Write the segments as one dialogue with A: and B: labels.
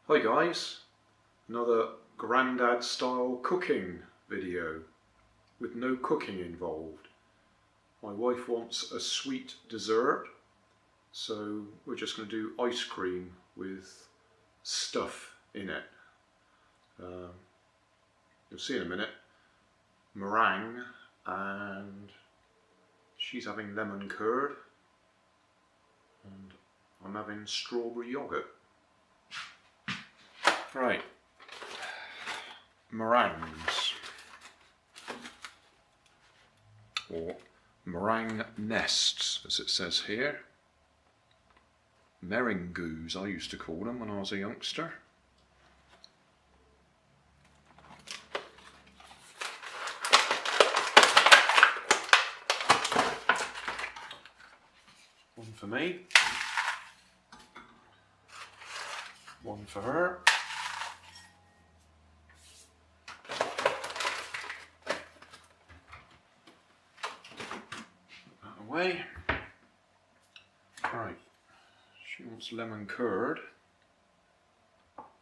A: Hi guys, another Grandad style cooking video with no cooking involved. My wife wants a sweet dessert, so we're just going to do ice cream with stuff in it. You'll see in a minute, meringue, and she's having lemon curd and I'm having strawberry yoghurt. Right, meringues, or meringue nests as it says here. Meringues I used to call them when I was a youngster. One for me, one for her. Away. Right, she wants lemon curd.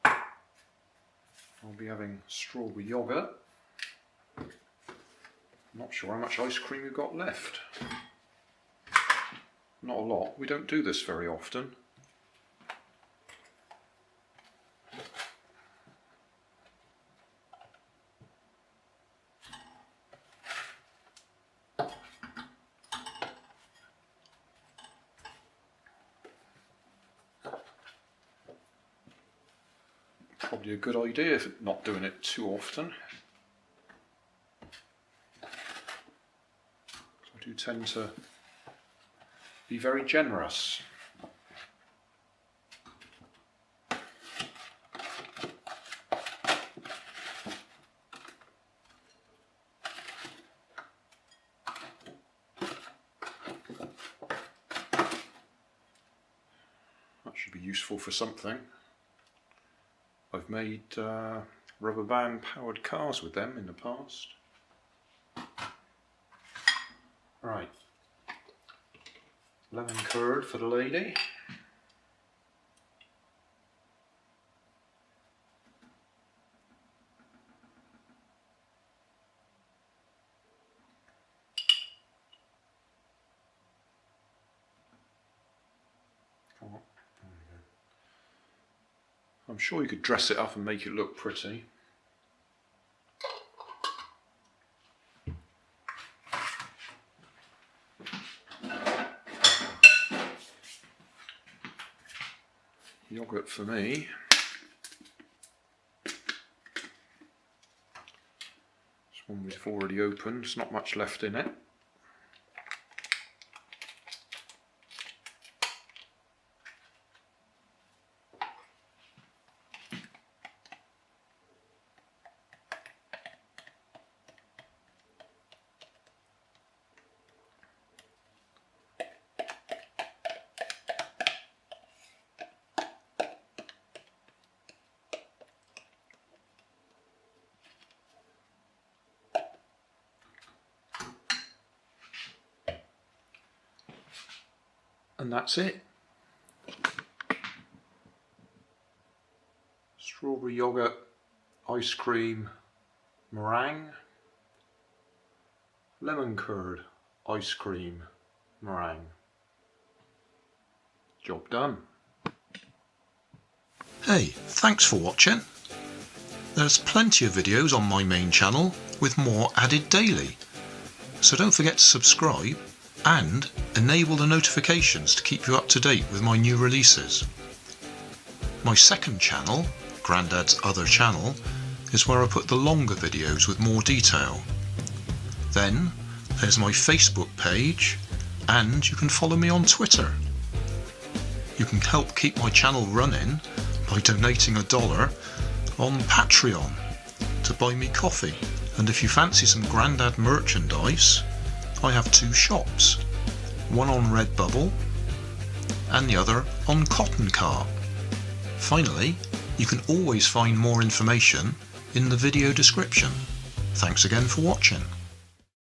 A: I'll be having strawberry yoghurt. Not sure how much ice cream we've got left. Not a lot, we don't do this very often. Probably a good idea if not doing it too often. I do tend to be very generous. That should be useful for something. I've made rubber band powered cars with them in the past. Right, lemon curd for the lady. I'm sure you could dress it up and make it look pretty. Yoghurt for me. This one we've already opened, there's not much left in it. And that's it. Strawberry yoghurt, ice cream, meringue, lemon curd, ice cream, meringue. Job done.
B: Hey, thanks for watching. There's plenty of videos on my main channel with more added daily. So don't forget to subscribe and enable the notifications to keep you up to date with my new releases. My second channel, Grandad's Other Channel, is where I put the longer videos with more detail. Then there's my Facebook page, and you can follow me on Twitter. You can help keep my channel running by donating $1 on Patreon to buy me coffee. And if you fancy some Grandad merchandise, I have two shops, one on Redbubble and the other on Cotton Cart. Finally, you can always find more information in the video description. Thanks again for watching.